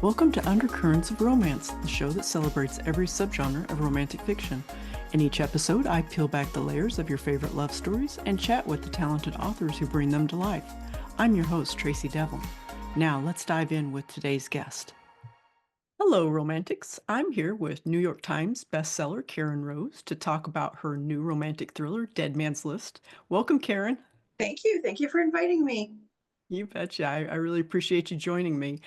Welcome to Undercurrents of Romance, the show that celebrates every subgenre of romantic fiction. In each episode, I peel back the layers of your favorite love stories and chat with the talented authors who bring them to life. I'm your host, Tracey Devlyn. Now, let's dive in with today's guest. Hello, romantics. I'm here with New York Times bestseller Karen Rose to talk about her new romantic thriller, Dead Man's List. Welcome, Karen. Thank you. Thank you for inviting me. You betcha. I really appreciate you joining me.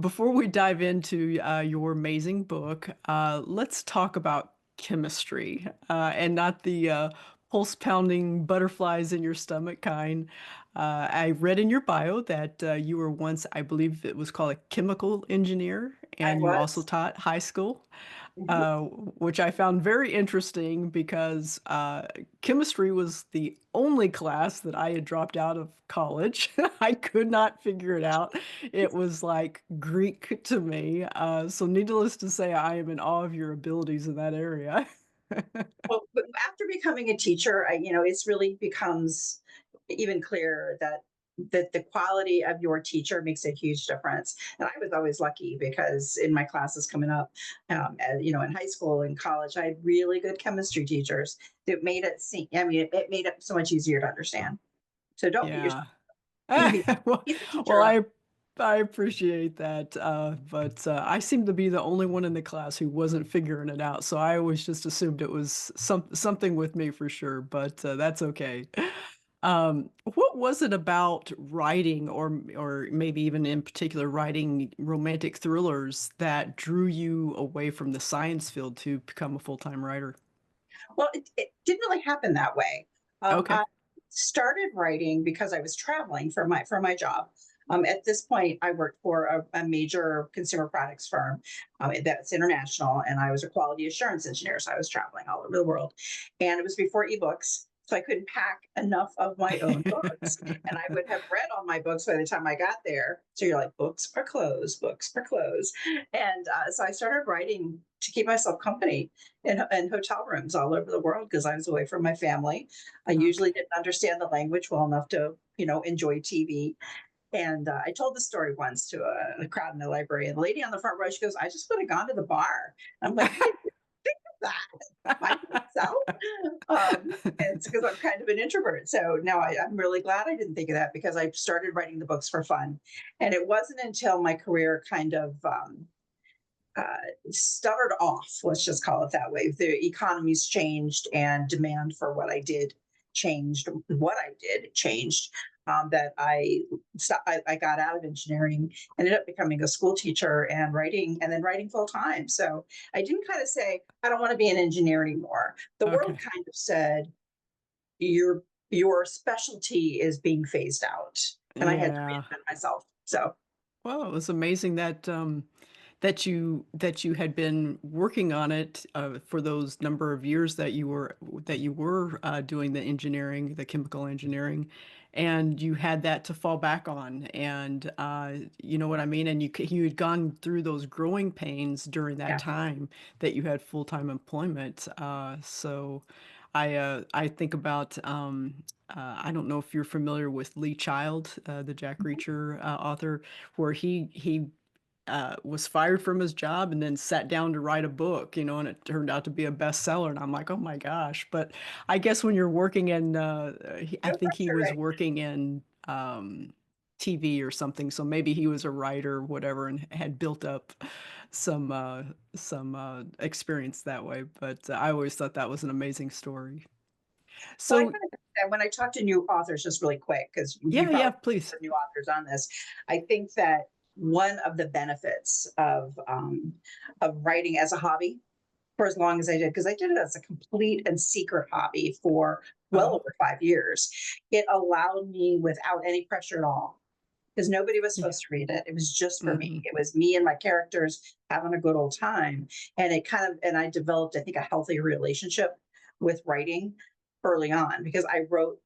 Before we dive into your amazing book, let's talk about chemistry and not the pulse pounding butterflies in your stomach kind. I read in your bio that you were once, I believe it was called a chemical engineer, I and you also was. taught high school, Mhm. which I found very interesting because chemistry was the only class that I had dropped out of college. I could not figure it out. It was like Greek to me. So, needless to say, I am in awe of your abilities in that area. Well, but after becoming a teacher, it's really becomes even clearer that the quality of your teacher makes a huge difference. And I was always lucky because in my classes coming up, in high school and college, I had really good chemistry teachers that made it seem. I mean, it made it so much easier to understand. So don't beat yourself. Yeah. Easy, well, easy teacher well, up. I appreciate that, but I seem to be the only one in the class who wasn't figuring it out. So I always just assumed it was something with me for sure. But that's okay. What was it about writing, or maybe even in particular writing romantic thrillers, that drew you away from the science field to become a full-time writer? Well, it didn't really happen that way. I Okay. started writing because I was traveling for my job. At this point, I worked for a major consumer products firm that's international, and I was a quality assurance engineer. So I was traveling all over the world, and it was before ebooks. So I couldn't pack enough of my own books, and I would have read all my books by the time I got there. So you're like, books are closed, books are closed, and so I started writing to keep myself company in hotel rooms all over the world because I was away from my family. I usually Okay. didn't understand the language well enough to, enjoy TV. And I told the story once to a crowd in the library, and the lady on the front row, she goes, "I just would have gone to the bar." I'm like, "You didn't think of that by myself?" And it's because I'm kind of an introvert. So now I'm really glad I didn't think of that because I started writing the books for fun. And it wasn't until my career kind of uh, stuttered off, let's just call it that way. The economy's changed and demand for what I did changed. What I did changed. That I got out of engineering, ended up becoming a school teacher and writing, and then writing full time. So I didn't kind of say I don't want to be an engineer anymore. The world Okay. kind of said your specialty is being phased out, and I had to Yeah. reinvent myself. So Well, it was amazing that that you had been working on it for those number of years that you were doing the engineering, the chemical engineering, and you had that to fall back on, and you know what I mean. And you had gone through those growing pains during that yeah, time that you had full-time employment. So I think about I don't know if you're familiar with Lee Child, the Jack Reacher author, where he was fired from his job and then sat down to write a book, and it turned out to be a bestseller. And I'm like, oh my gosh! But I guess when you're working in, I no think he pressure, was right? working in TV or something, so maybe he was a writer or whatever and had built up some uh, some experience that way. But I always thought that was an amazing story. Well, I So kind of and when I talk to new authors, just really quick, because you yeah, yeah, probably please. heard new authors on this, I think that one of the benefits of writing as a hobby for as long as I did, because I did it as a complete and secret hobby for well Oh, over 5 years, it allowed me without any pressure at all. Because nobody was yeah. supposed to read it. It was just for me. Hmm. It was me and my characters having a good old time. And I developed, I think, a healthy relationship with writing early on because I wrote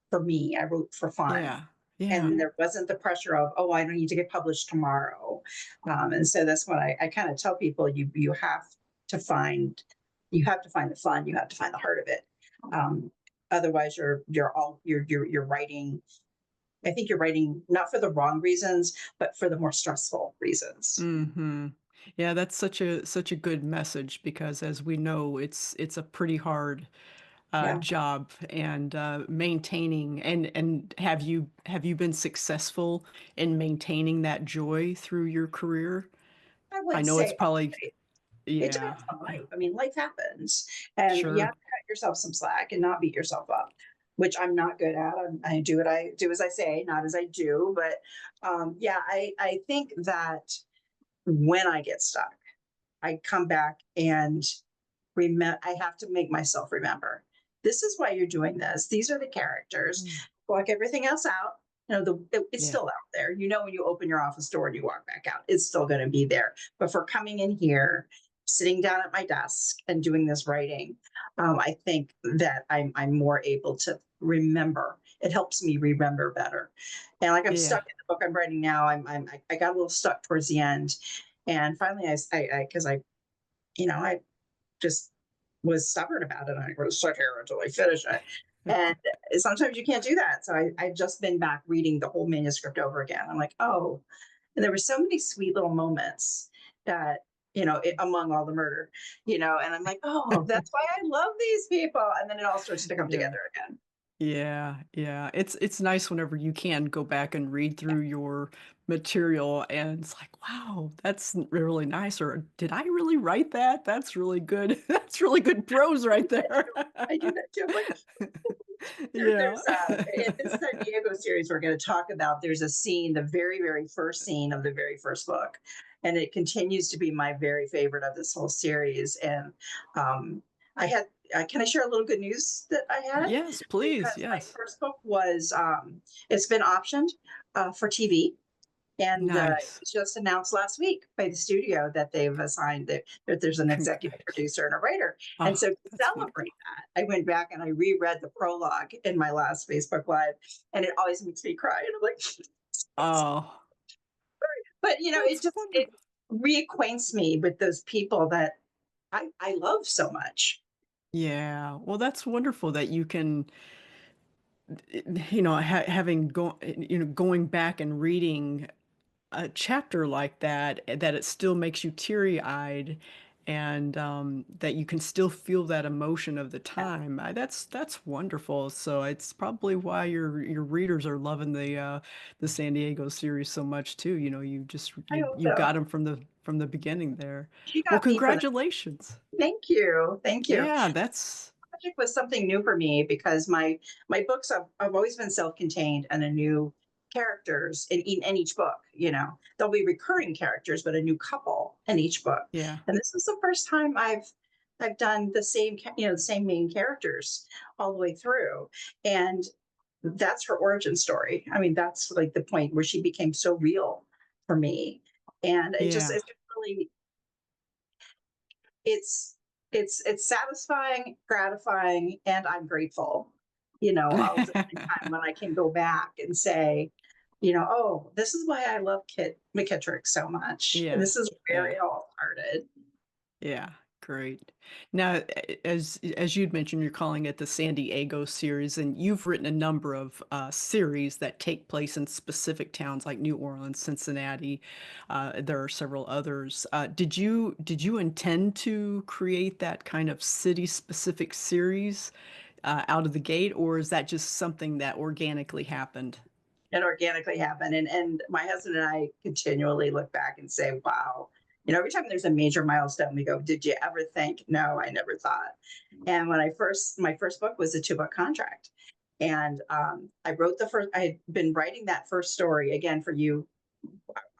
for me, I wrote for fun. Yeah, yeah. And there wasn't the pressure of, oh, I don't need to get published tomorrow. And so that's what I kind of tell people you have to find you have to find the fun, you have to find the heart of it. Um, Otherwise you're writing I think you're writing not for the wrong reasons, but for the more stressful reasons. Mhm. Yeah, that's such a good message because as we know, it's a pretty hard Yeah, job and maintaining and have you been successful in maintaining that joy through your career? I I wouldn't know it's say probably always. It yeah, depends on yeah, life. I mean, life happens, and you have sure. to cut yourself some slack and not beat yourself up, which I'm not good at. I do what I do as I say, not as I do. But yeah, I think that when I get stuck, I come back and remember. I have to make myself remember. This is why you're doing this. These are the characters. Mm, Block everything else out. You know, it's yeah. still out there. You know, when you open your office door and you walk back out, it's still going to be there. But for coming in here, sitting down at my desk and doing this writing, I think that I'm more able to remember. It helps me remember better. And like I'm Yeah. stuck in the book I'm writing now. I got a little stuck towards the end, and finally because you know I just was stubborn about it. I was sit here until I finish it. And sometimes you can't do that. So I've just been back reading the whole manuscript over again. I'm like, oh, and there were so many sweet little moments that, among all the murder, and I'm like, oh, that's why I love these people. And then it all starts to come Yeah. together again. Yeah, yeah. It's nice whenever you can go back and read through your material and it's like, wow, that's really nice. Or did I really write that? That's really good. That's really good prose right there. I do that too. I'm like, Yeah. there's in this San Diego series we're going to talk about. There's a scene, the very, very first scene of the very first book, and it continues to be my very favorite of this whole series. And um, I had, can I share a little good news that I had? Yes, please. Because my Yes. first book was, it's been optioned for TV. And it Nice. was just announced last week by the studio that they've assigned that there's an executive Congrats. producer and a writer. And Oh, so to that's wonderful. celebrate that, I went back and I reread the prologue in my last Facebook Live, and it always makes me cry. And I'm like, Oh, but that's it wonderful. reacquaints me with those people that I love so much. Yeah. Well, that's wonderful that you can having going back and reading a chapter like that, that it still makes you teary-eyed and that you can still feel that emotion of the Yeah, time. That's wonderful. So it's probably why your readers are loving the San Diego series so much too. You know, I hope you so. got them from the beginning there. She Well, got me for that. congratulations. Thank you. Thank you. Yeah, that's Project was something new for me because my books have always been self-contained and a new characters in each book. There'll be recurring characters, but a new couple in each book. yeah. And this is the first time I've done the same the same main characters all the way through, and that's her origin story. I mean, that's like the point where she became so real for me, and Yeah. it's really it's it's satisfying, gratifying, and I'm grateful, all at the same time when I can go back and say, oh, this is why I love Kit McKittrick so much. Yeah. This is where Yeah. it all started. Yeah, great. Now, as you'd mentioned, you're calling it the San Diego series, and you've written a number of series that take place in specific towns like New Orleans, Cincinnati. There are several others. Did you intend to create that kind of city-specific series out of the gate, or is that just something that organically happened? It organically happened. And my husband and I continually look back and say, wow. Every time there's a major milestone, we go, did you ever think? No, I never thought. And my first book was a 2-book contract. And I had been writing that first story again for you.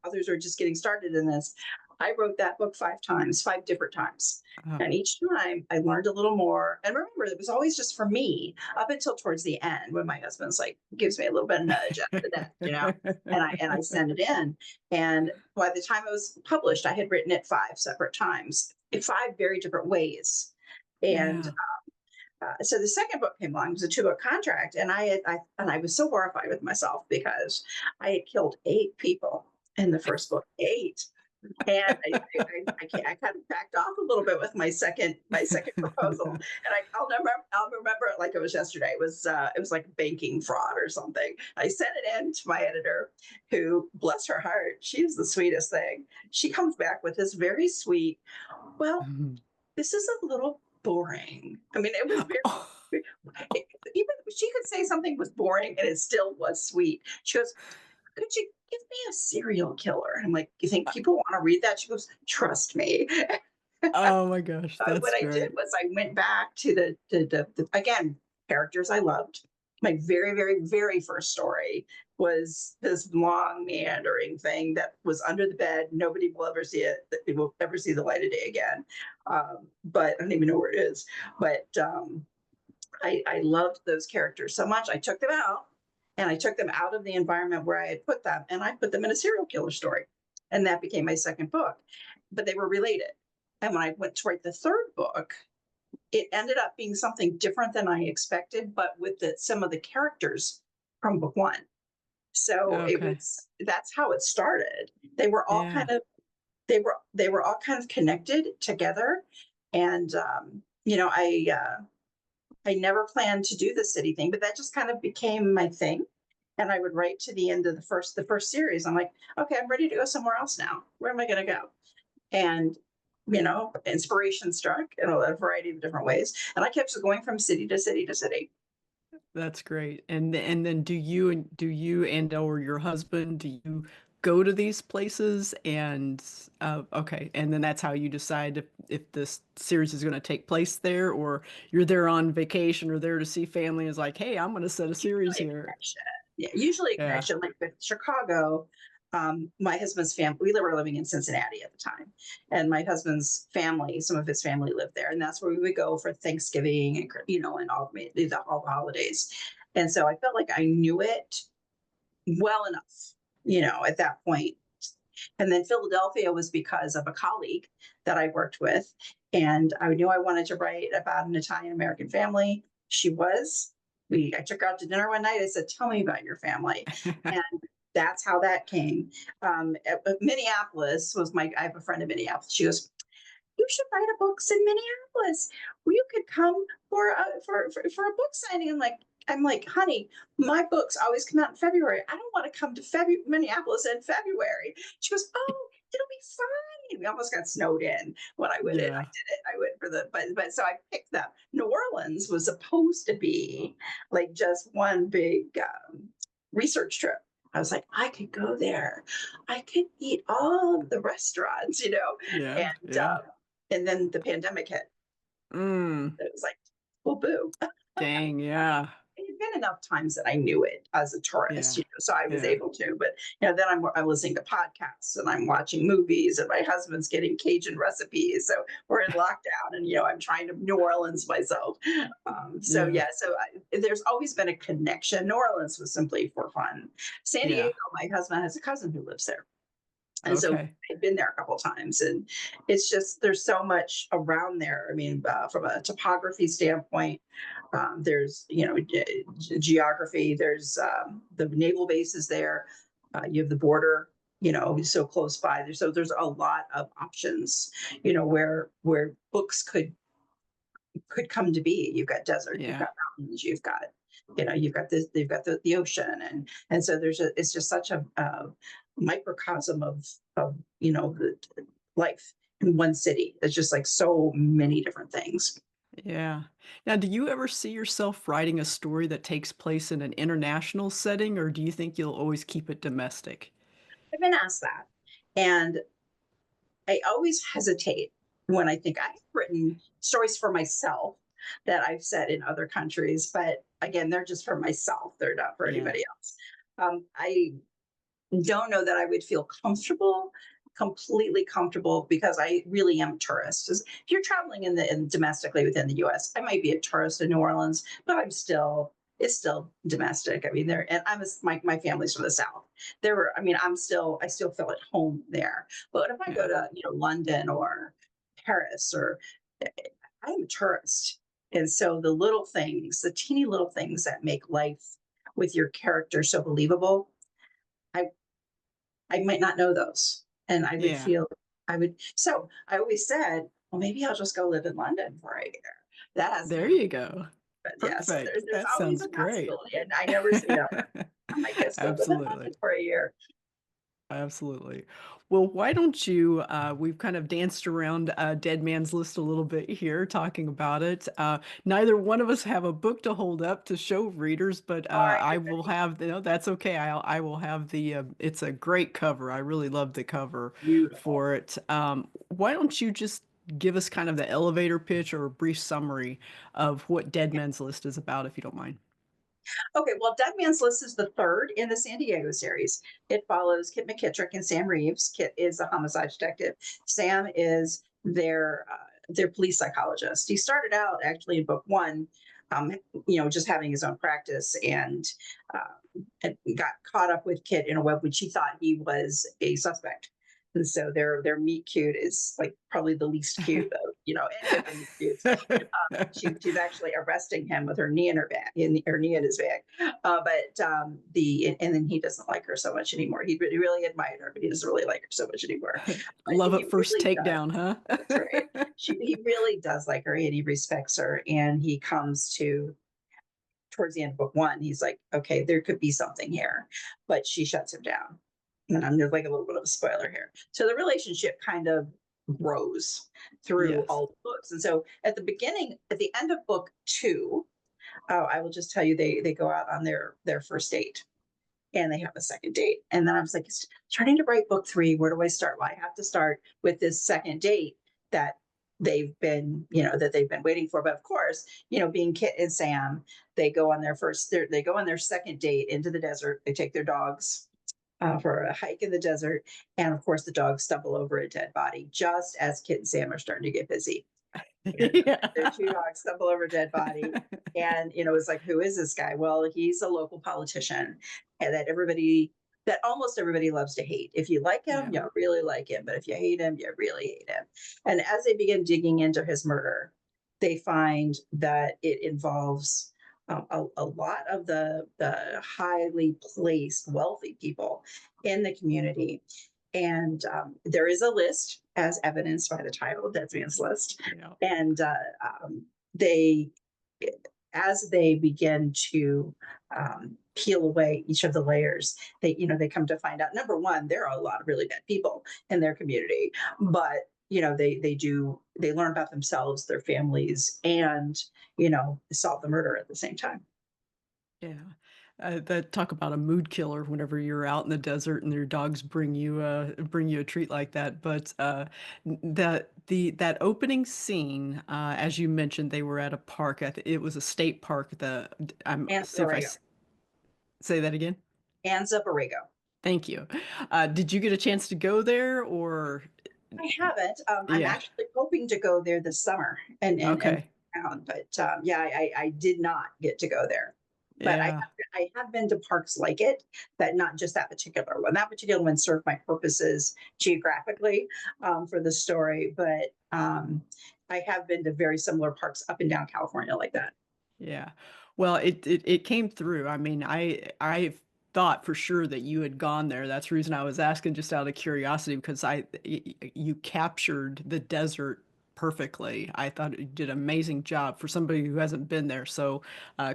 Others are just getting started in this. I wrote that book 5 times, 5 different times. Oh, And each time I learned a little more. And remember, it was always just for me up until towards the end when my husband's like, gives me a little bit of nudge after that. And I send it in. And by the time it was published, I had written it 5 separate times in 5 very different ways. And yeah. so the second book came along. It was a 2-book contract, and I was so horrified with myself because I had killed 8 people in the first book. 8. And I kind of backed off a little bit with my second proposal, and I'll remember it like it was yesterday. It was like banking fraud or something. I sent it in to my editor, who, bless her heart, she's the sweetest thing. She comes back with this very sweet, well, this is a little boring. I mean, it was Oh, even she could say something was boring and it still was sweet. She goes, could you give me a serial killer? And I'm like, you think people want to read that? She goes, trust me. oh my gosh, What that's I did great. was I went back to the again, characters I loved. My very, very, very first story was this long meandering thing that was under the bed. Nobody will ever see it. It will ever see the light of day again. But I don't even know where it is. But I loved those characters so much. I took them out, and I took them out of the environment where I had put them, and I put them in a serial killer story. And that became my second book. But they were related. And when I went to write the third book, it ended up being something different than I expected, but with some of the characters from book one. So Okay. that's how it started. They were all Yeah. kind of they were all kind of connected together. And I never planned to do the city thing, but that just kind of became my thing. And I would write to the end of the first series. I'm like, okay, I'm ready to go somewhere else now. Where am I going to go? And inspiration struck in a variety of different ways. And I kept going from city to city to city. That's great. And then do you and or your husband, do you go to these places and okay, and then that's how you decide if this series is going to take place there, or you're there on vacation or there to see family is like, hey, I'm going to set a series Usually a here. connection. Yeah, usually a Yeah. connection. Like with Chicago, my husband's family, were living in Cincinnati at the time. And my husband's family, some of his family lived there. And that's where we would go for Thanksgiving and all the holidays. And so I felt like I knew it well enough, at that point. And then Philadelphia was because of a colleague that I worked with. And I knew I wanted to write about an Italian American family. She was. I took her out to dinner one night. I said, tell me about your family. And that's how that came. Minneapolis was I have a friend in Minneapolis. She goes, you should write a books in Minneapolis. Well, you could come for a book signing. I'm like, honey, my books always come out in February. I don't want to come to Minneapolis in February. She goes, oh, it'll be fine. We almost got snowed in when I went in. I Yeah. did it. I went for but so I picked them. New Orleans was supposed to be like just one big research trip. I was like, I could go there. I could eat all of the restaurants. Yeah. And Yeah. and then the pandemic hit. Mm, It was like, well, boo. dang, yeah. It had been enough times that I knew it as a tourist, Yeah. so I was Yeah. able to. But then I'm listening to podcasts and I'm watching movies, and my husband's getting Cajun recipes. So we're in lockdown, and I'm trying to New Orleans myself. So Yeah. yeah, there's always been a connection. New Orleans was simply for fun. San Yeah. Diego, my husband has a cousin who lives there. And so Okay. I've been there a couple of times, and it's just there's so much around there. I mean, from a topography standpoint, there's geography. There's the naval bases there. You have the border, so close by. There's a lot of options, where books could come to be. You've got desert, you've Yeah. got mountains, you've got this, they've got the ocean, and so it's just such a microcosm of the life in one city. It's just like so many different things. Yeah. Now, do you ever see yourself writing a story that takes place in an international setting, or do you think you'll always keep it domestic? I've been asked that, and I always hesitate when I think I've written stories for myself that I've said in other countries, but again, they're just for myself. They're not for Yeah. anybody else. I don't know that I would feel completely comfortable, because I really am a tourist. If you're traveling domestically within the U.S., I might be a tourist in New Orleans, but it's still domestic. I mean, my family's from the South. I still feel at home there. But if I go Yeah. to London or Paris, or I'm a tourist, and so the teeny little things that make life with your character so believable, I I might not know those. And I would Yeah. feel, so I always said, well, maybe I'll just go live in London for a year. That hasn't There happened. you go. But yeah, so Perfect. there's That always sounds a great. possibility. And I never say never. I might just go live in Absolutely. London for a year. Absolutely. Well, why don't you? We've kind of danced around Dead Man's List a little bit here, talking about it. Neither one of us have a book to hold up to show readers, but All right, I you're will ready. have. That's okay. I will have the. It's a great cover. I really love the cover Beautiful. for it. Why don't you just give us kind of the elevator pitch or a brief summary of what Dead Man's List is about, if you don't mind? Okay, well, Dead Man's List is the third in the San Diego series. It follows Kit McKittrick and Sam Reeves. Kit is a homicide detective. Sam is their police psychologist. He started out actually in book one, um, just having his own practice, and got caught up with Kit in a web which he thought he was a suspect. And so their meet cute is like probably the least cute of any of the meet cutes. She's actually arresting him with her knee in her bag, her knee in his bag. And then he doesn't like her so much anymore. He really admired her, but he doesn't really like her so much anymore. But Love he at first really does. takedown, That's right. huh? He really does like her, and he respects her. And he comes to towards the end of book one, he's like, okay, there could be something here, but she shuts him down. And I'm just like a little bit of a spoiler here. So the relationship kind of grows through Yes. all the books. And so at the beginning, at the end of book two, I will just tell you they go out on their first date and they have a second date. And then I was like, starting to write book three. Where do I start? Well, I have to start with this second date that they've been waiting for. But of course, being Kit and Sam, they go on their second date into the desert. They take their dogs for a hike in the desert. And of course, the dogs stumble over a dead body just as Kit and Sam are starting to get busy. And their two Yeah. dogs stumble over a dead body. And, it's like, who is this guy? Well, he's a local politician and that almost everybody loves to hate. If you like him, Yeah. you really like him. But if you hate him, you really hate him. And as they begin digging into his murder, they find that it involves a lot of the highly placed, wealthy people in the community. And there is a list, as evidenced by the title, Dead Man's List. Yeah. And they, as they begin to peel away each of the layers, they come to find out, number one, there are a lot of really bad people in their community, but they learn about themselves, their families, and solve the murder at the same time. Yeah. That talk about a mood killer whenever you're out in the desert and your dogs bring you a treat like that. But that opening scene, as you mentioned, they were at a park. It was a state park. I'm And see if Borrego. say that again. Anza Borrego. Thank you. Did you get a chance to go there or? I haven't. I'm Yeah. actually hoping to go there this summer and Okay. around, but yeah, I did not get to go there. But Yeah. I have been to parks like it, that not just that particular one. That particular one served my purposes geographically for the story, but I have been to very similar parks up and down California like that. Yeah. Well, it came through. I mean, I thought for sure that you had gone there. That's the reason I was asking just out of curiosity because you captured the desert perfectly. I thought you did an amazing job for somebody who hasn't been there. So,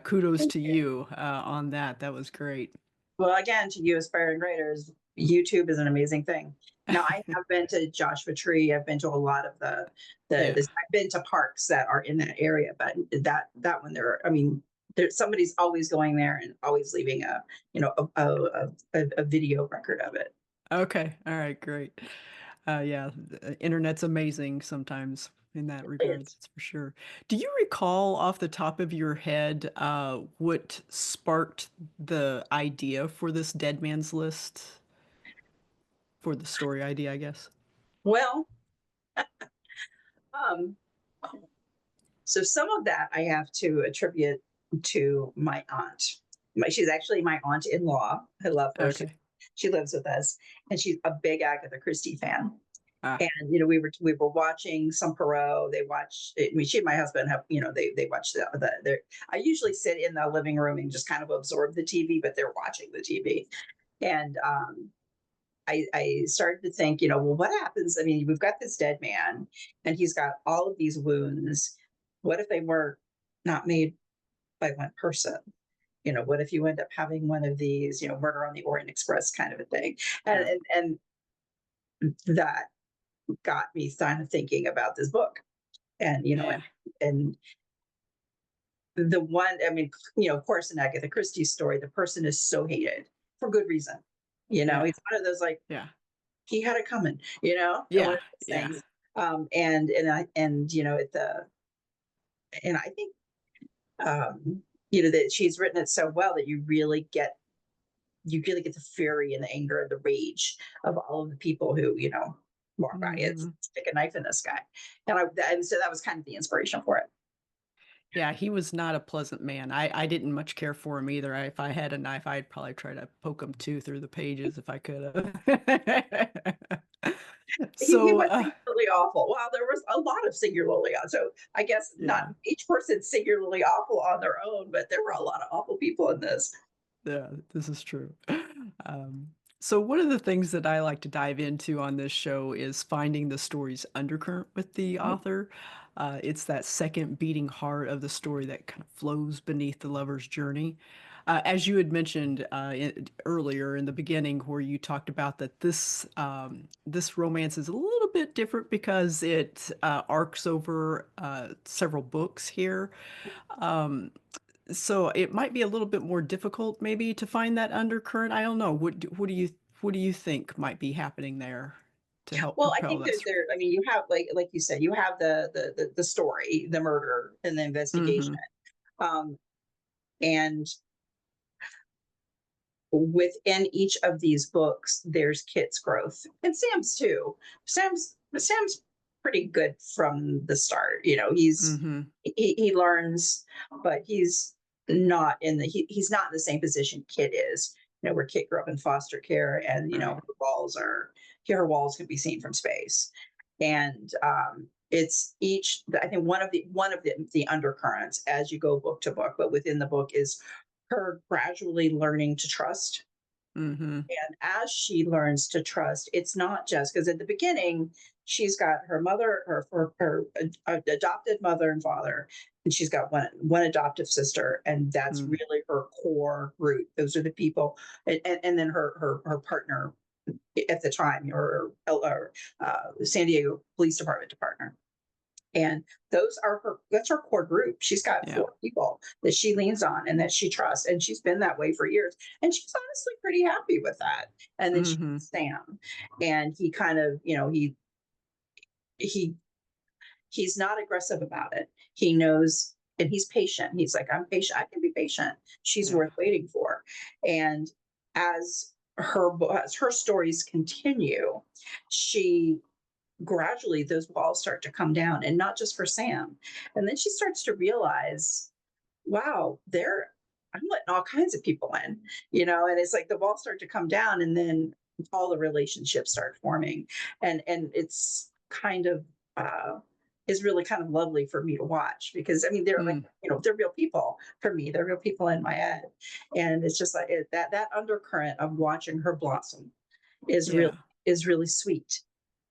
kudos Thank to you. you on that. That was great. Well, again, to you aspiring writers, YouTube is an amazing thing. Now, I have been to Joshua Tree. I've been to a lot of Yeah. I've been to parks that are in that area, but that one I mean, somebody's always going there and always leaving a video record of it. Okay. All right. Great. Yeah, the internet's amazing sometimes in that regard, It's that's for sure. Do you recall off the top of your head what sparked the idea for this Dead Man's List? For the story idea, I guess. well, um, so some of that I have to attribute to my aunt. She's actually my aunt-in-law. I love her. Okay. She lives with us, and she's a big Agatha Christie fan. Ah, And we were watching some Perot. They watch. I mean, she and my husband have. They watch the. I usually sit in the living room and just kind of absorb the TV, but they're watching the TV. And I started to think, well, what happens? I mean, we've got this dead man, and he's got all of these wounds. What if they were not made by one person? What if you end up having one of these, Murder on the Orient Express kind of a thing? And Yeah. that got me kind of thinking about this book. And Yeah. and the one, I mean, of course, in Agatha Christie's story, the person is so hated for good reason. Yeah. He's one of those like Yeah. he had it coming, and one Yeah. of those Yeah. things. At the and I think that she's written it so well that you really get the fury and the anger and the rage of all of the people who walk by it, Mhm. stick a knife in this guy, and so that was kind of the inspiration for it. Yeah, he was not a pleasant man. I didn't much care for him either. If I had a knife, I'd probably try to poke him too through the pages if I could have. He So, was singularly awful. Well, there was a lot of singularly awful. So I guess not yeah. each person's singularly awful on their own, but there were a lot of awful people in this. Yeah, this is true. Um, so one of the things that I like to dive into on this show is finding the story's undercurrent with the Mhm. author. It's that second beating heart of the story that kind of flows beneath the lover's journey. As you had mentioned earlier in the beginning, where you talked about that this romance is a little bit different because it arcs over several books here. Um, so it might be a little bit more difficult maybe to find that undercurrent. I don't know. What do you think might be happening there to help Well, I propel think that that story? there. I mean, you have like you said, you have the story, the murder, and the investigation, Mhm. um, and within each of these books, there's Kit's growth and Sam's too. Sam's pretty good from the start. Mhm. He learns, but he's not in the same position Kit is. Where Kit grew up in foster care, and Right. her walls can be seen from space, and it's each. I think one of the undercurrents as you go book to book, but within the book is her gradually learning to trust. Mhm. And as she learns to trust, it's not just because at the beginning, she's got her mother, her adopted mother and father, and she's got one adoptive sister, and that's Mm. really her core root. Those are the people, and then her partner at the time, or San Diego Police Department partner. And that's her core group. She's got Yeah. four people that she leans on and that she trusts. And she's been that way for years. And she's honestly pretty happy with that. And then she Mhm. meets Sam. And he kind of, he he's not aggressive about it. He knows, and he's patient. He's like, I'm patient. I can be patient. She's Yeah. worth waiting for. And as her stories continue, she gradually those walls start to come down, and not just for Sam. And then she starts to realize, wow, I'm letting all kinds of people in, and it's like the walls start to come down, and then all the relationships start forming. And it's kind of is really kind of lovely for me to watch, because I mean they're like, Mm. they're real people for me. They're real people in my head. And it's just like that undercurrent of watching her blossom is really Yeah. is really sweet.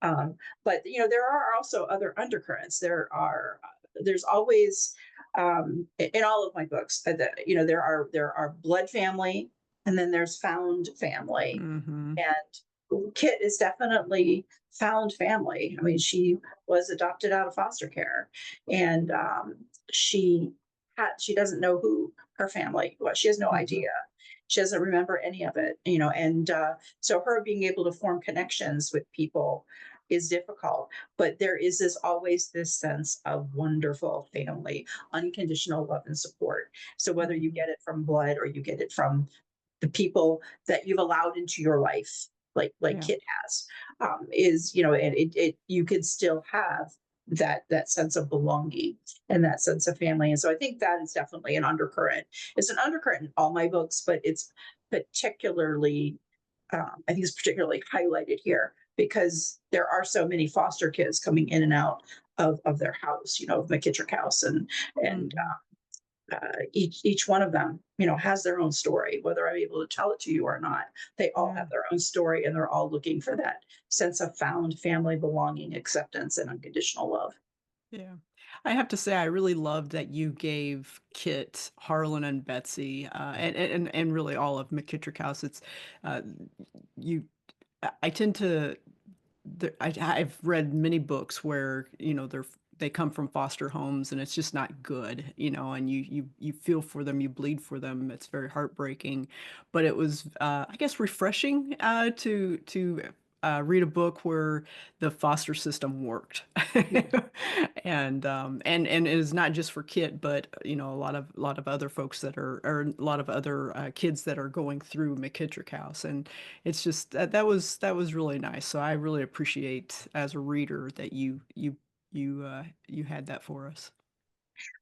But there are also other undercurrents. There's always in all of my books. There are blood family, and then there's found family, Mhm. and Kit is definitely found family. I mean, she was adopted out of foster care, and she doesn't know who her family was. She has no Mhm. idea. She doesn't remember any of it, and so her being able to form connections with people is difficult. But there is always this sense of wonderful family, unconditional love and support. So whether you Mhm. get it from blood or you get it from the people that you've allowed into your life, like Yeah. Kit has, is and you could still have that sense of belonging and that sense of family. And so I think that is definitely an undercurrent. It's an undercurrent in all my books, but it's particularly I think it's particularly highlighted here because there are so many foster kids coming in and out of their house, of McKittrick House, and Mhm. each one of them, has their own story, whether I'm able to tell it to you or not. They all Yeah. have their own story, and they're all looking for that sense of found family belonging, acceptance, and unconditional love. Yeah. I have to say I really loved that you gave Kit, Harlan, and Betsy, and really all of McKittrick House. It's uh, you. I tend to I've read many books where, they come from foster homes and it's just not good, and you feel for them, you bleed for them. It's very heartbreaking, but it was, I guess, refreshing to read a book where the foster system worked, and it is not just for Kit, but a lot of other folks that are, or a lot of other kids that are going through McKittrick House, and it's just that was really nice. So I really appreciate as a reader that you had that for us.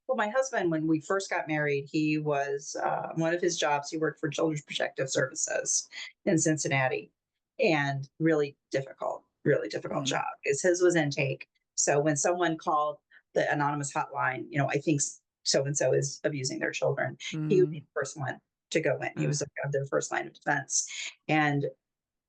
Well, my husband, when we first got married, he was one of his jobs. He worked for Children's Protective Services in Cincinnati, and really difficult Mm, job because his was intake. So when someone called the anonymous hotline, I think so and so is abusing their children, he would be mm, the first one to go in. He uh, was their first line of defense, and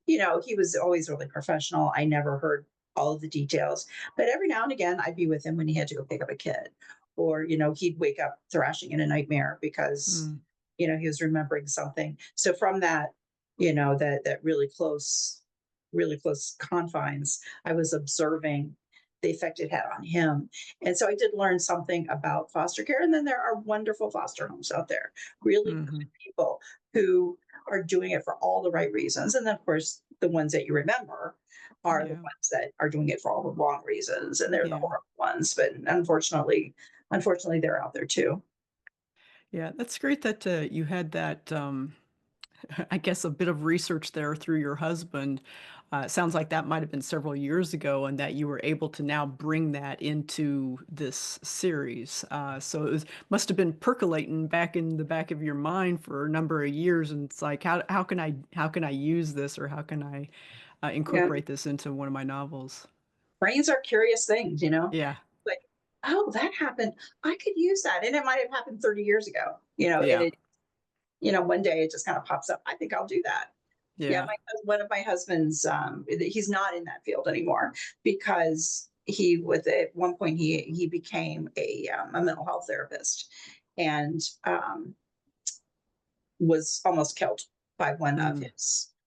he was always really professional. I never heard all of the details, but every now and again, I'd be with him when he had to go pick up a kid, or he'd wake up thrashing in a nightmare because mm, he was remembering something. So from that, that really close confines, I was observing the effect it had on him, and so I did learn something about foster care. And then there are wonderful foster homes out there, really mhm. good people who are doing it for all the right reasons. And then, of course, the ones that you remember are the Yeah, ones that are doing it for all the wrong reasons, and they're the yeah, horrible ones. But unfortunately, they're out there too. yeah. That's great that you had that. I guess a bit of research there through your husband. It sounds like that might have been several years ago, and that you were able to now bring that into this series. So must have been percolating back in the back of your mind for a number of years, and it's like, how can I use this, or how can I Yeah, incorporate this into one of my novels? brains are curious things, Yeah, like, oh, that happened. I could use that, and it might have happened 30 years ago. And yeah, one day it just kind of pops up. I think I'll do that. Yeah, yeah. one of my husband's, he's not in that field anymore because he was at one point he became a mental health therapist, and was almost killed by Mm,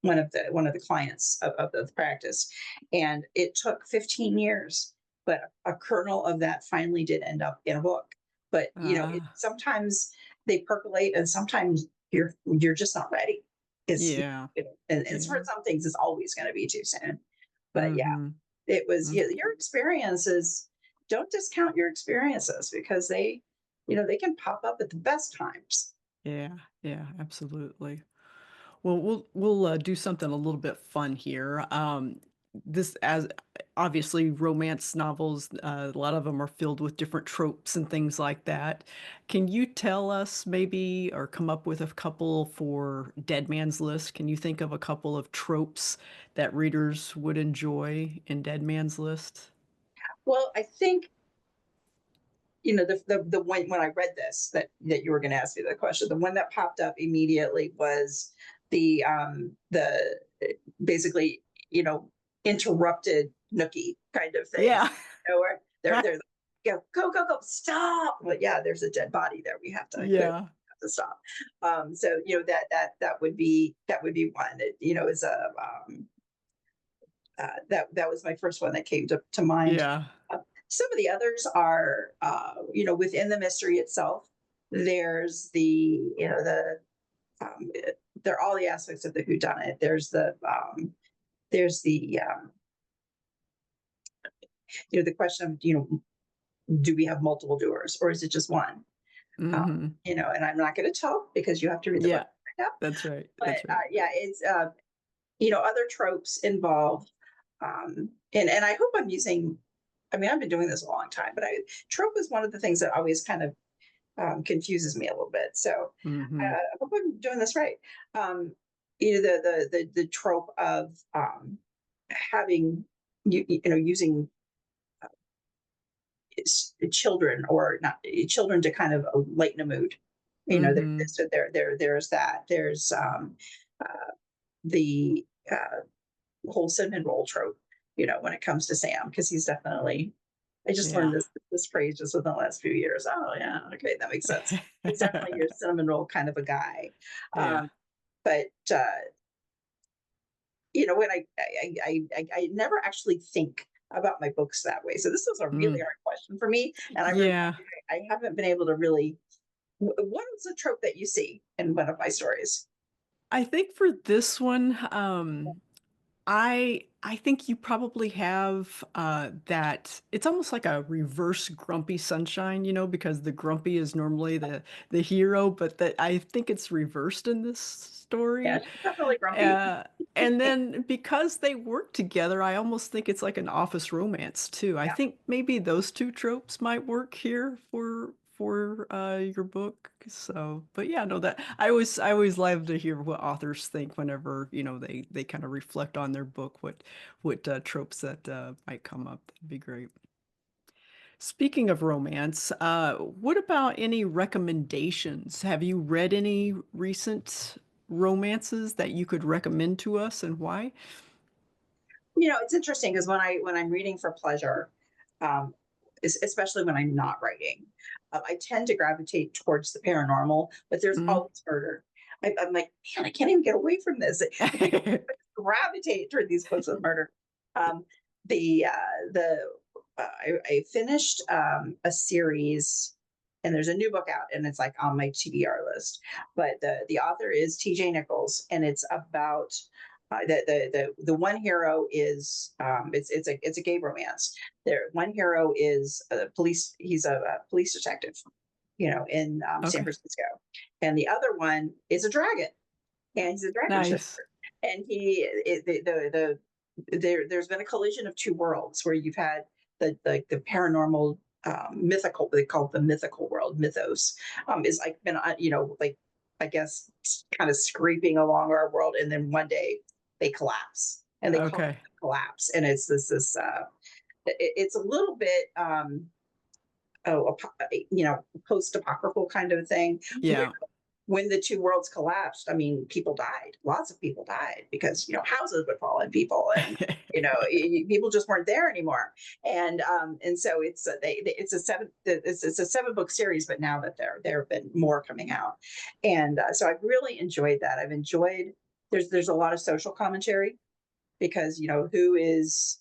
one of the clients of the practice, and it took 15 years, but a kernel of that finally did end up in a book. But sometimes they percolate, and sometimes you're just not ready. It's yeah, and yeah. for some things it's always going to be too soon. But yeah, Mm-hmm. it was, Mm, yeah, your experiences. Don't discount your experiences because they can pop up at the best times. yeah, yeah, absolutely. Well, we'll do something a little bit fun here. This as obviously romance novels, a lot of them are filled with different tropes and things like that. Can you tell us maybe, or come up with a couple for Dead Man's List? Can you think of a couple of tropes that readers would enjoy in Dead Man's List? Well, I think the one when I read this that you were going to ask me the question, the one that popped up immediately was the basically interrupted nookie kind of thing, Yeah. where they're like, go stop, but yeah, there's a dead body there, we have to clearly Yeah. have to stop. So that would be one that is a that was my first one that came to mind. Yeah. Some of the others are, within the mystery itself. There's they're all the aspects of the whodunit. There's the question of, do we have multiple doers or is it just one? Hmm. And I'm not going to tell because you have to read the book Yeah. to find out. That's right. But That's right. yeah, it's other tropes involved. And I hope I'm using. I mean, I've been doing this a long time, but trope is one of the things that always kind of confuses me a little bit. So Hmm. I hope I'm doing this right. Um, the trope of having using children, or not children, to kind of lighten a mood. Mm-hmm. There's that. There's uh, the whole cinnamon roll trope, when it comes to Sam, because he's definitely. I just learned Yeah. this phrase just within the last few years. Oh yeah, okay, that makes sense. He's definitely your cinnamon roll kind of a guy. Yeah. Um, but when I never actually think about my books that way. So this was a really Mm. hard question for me, and I remember Yeah. I haven't been able to really. What is a trope that you see in one of my stories? I think for this one, I think you probably have that it's almost like a reverse grumpy sunshine, because the grumpy is normally the hero, but that I think it's reversed in this Yeah, story. she's definitely grumpy. Uh, and then because they work together, I almost think it's like an office romance too. I Yeah. think maybe those two tropes might work here for your book. So, but yeah, no, that I always love to hear what authors think whenever they kind of reflect on their book, what tropes that might come up. That'd be great. Speaking of romance, what about any recommendations? Have you read any recent romances that you could recommend to us and why? It's interesting because when I'm reading for pleasure, um, especially when I'm not writing, I tend to gravitate towards the paranormal, but there's Mm. always murder. I'm like, man, I can't even get away from this. I think I gravitate toward these books with murder. Um, the I finished a series, and there's a new book out, and it's like on my TBR list. But the author is T.J. Nichols, and it's about the one hero is it's a gay romance. There, one hero is a police. He's a police detective, in San Okay, Francisco, and the other one is a dragon, and he's a dragon nice. shifter. And he it, there's been a collision of two worlds where you've had the paranormal, mythical, they call it the mythical world, mythos, is like been like, I guess, kind of scraping along our world, and then one day they collapse, and they call it Okay, the collapse, and it's this it's a little bit oh, post apocryphal kind of thing, where yeah. when the two worlds collapsed, I mean, people died. Lots of people died because houses would fall on people, and people just weren't there anymore. And so it's a 7 book series, but now that there have been more coming out, and so I've really enjoyed that. I've enjoyed. There's a lot of social commentary, because who is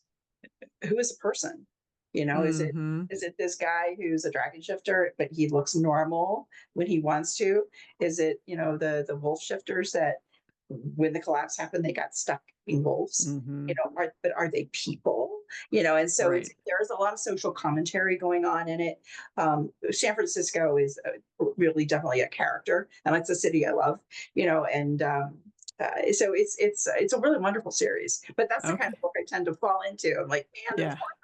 a person? Is it Mm-hmm. is it this guy who's a dragon shifter, but he looks normal when he wants to? Is it, the wolf shifters that when the collapse happened, they got stuck being wolves? Mm-hmm. But are they people? And so Right. there's a lot of social commentary going on in it. San Francisco is really definitely a character, and it's a city I love. And so it's a really wonderful series. But that's the kind Okay. of book I tend to fall into. I'm like, man, there's Yeah. always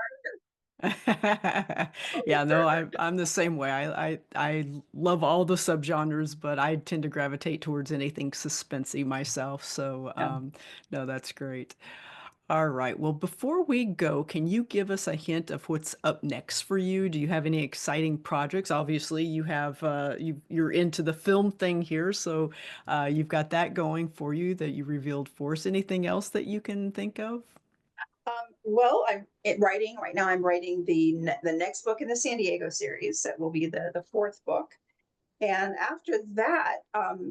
Yeah, no, murder. I'm the same way. I love all the subgenres, but I tend to gravitate towards anything suspensey myself. So, Yeah. no, that's great. All right. Well, before we go, can you give us a hint of what's up next for you? Do you have any exciting projects? Obviously, you're into the film thing here, so you've got that going for you that you revealed for us. Anything else that you can think of? Well, writing right now. I'm writing the next book in the San Diego series. That will be the fourth book. And after that,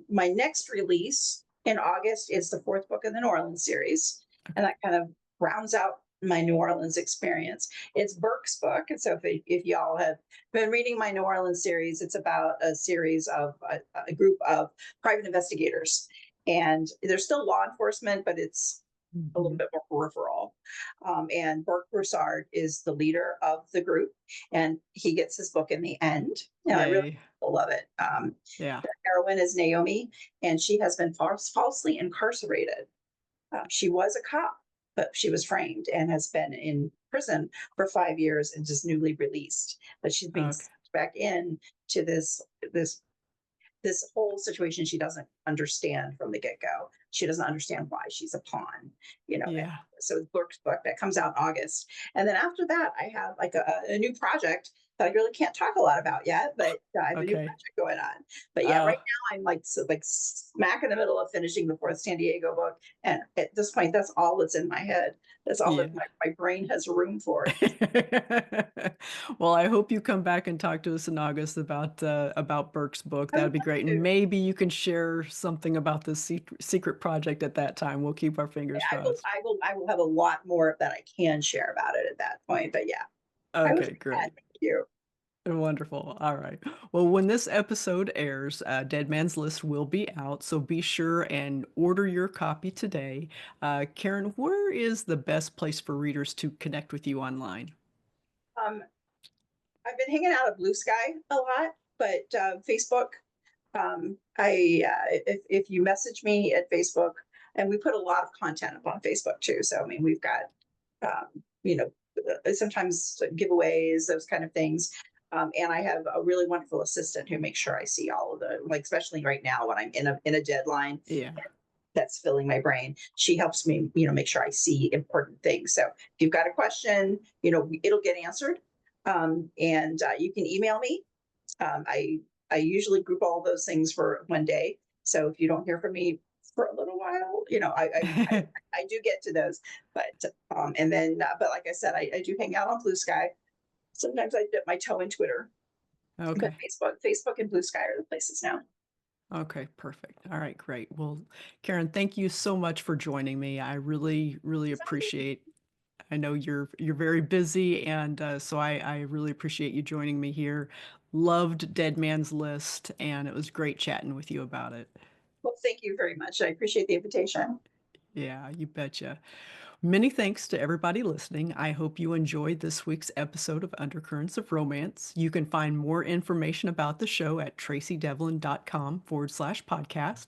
my next release in August is the fourth book in the New Orleans series. And that kind of rounds out my New Orleans experience. It's Burke's book. And so if y'all have been reading my New Orleans series, it's about a series of a group of private investigators. And they're still law enforcement, but it's a little Mhm. bit more peripheral. And Burke Broussard is the leader of the group, and he gets his book in the end. And I really Yay. love it. Yeah. The heroine is Naomi, and she has been falsely incarcerated. She was a cop, but she was framed and has been in prison for 5 years and just newly released. But she's being Okay. sucked back in to this this whole situation she doesn't understand from the get-go. She doesn't understand why she's a pawn, Yeah. so it's Burke's book that comes out in August. And then after that, I have like a new project that I really can't talk a lot about yet, but I have a new Okay. project going on. But yeah, right Uh, now I'm like smack in the middle of finishing the fourth San Diego book, and at this point, that's all that's in my head. That's all that yeah. my brain has room for. Well, I hope you come back and talk to us in August about Burke's book. I would That'd be love great, and to. maybe you can share something about this secret project at that time. We'll keep our fingers I will, crossed. I will, I will have a lot more that I can share about it at that point. But yeah, I was Okay, glad. great. Thank you. Wonderful. All right. Well, when this episode airs, Dead Man's List will be out, so be sure and order your copy today. Karen, where is the best place for readers to connect with you online? Um, I've been hanging out at Blue Sky a lot, but Facebook. If you message me at Facebook, and we put a lot of content up on Facebook too. So I mean, we've got you know sometimes giveaways, those kind of things. And I have a really wonderful assistant who makes sure I see all of the, like, especially right now when I'm in a deadline Yeah. that's filling my brain. She helps me, make sure I see important things. So if you've got a question, it'll get answered. And you can email me. I usually group all those things for one day. So if you don't hear from me for a little while, I do get to those. But and then but like I said, I do hang out on Blue Sky. Sometimes I dip my toe in Twitter, but Okay. Facebook and Blue Sky are the places now. Okay, perfect. All right, great. Well, Karen, thank you so much for joining me. I really, really appreciate. I know you're very busy, and so I really appreciate you joining me here. Loved Dead Man's List, and it was great chatting with you about it. Well, thank you very much. I appreciate the invitation. Yeah, you betcha. Many thanks to everybody listening. I hope you enjoyed this week's episode of Undercurrents of Romance. You can find more information about the show at tracydevlyn.com/podcast.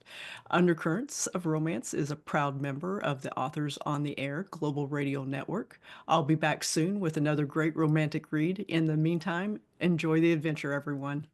Undercurrents of Romance is a proud member of the Authors on the Air Global Radio Network. I'll be back soon with another great romantic read. In the meantime, enjoy the adventure, everyone.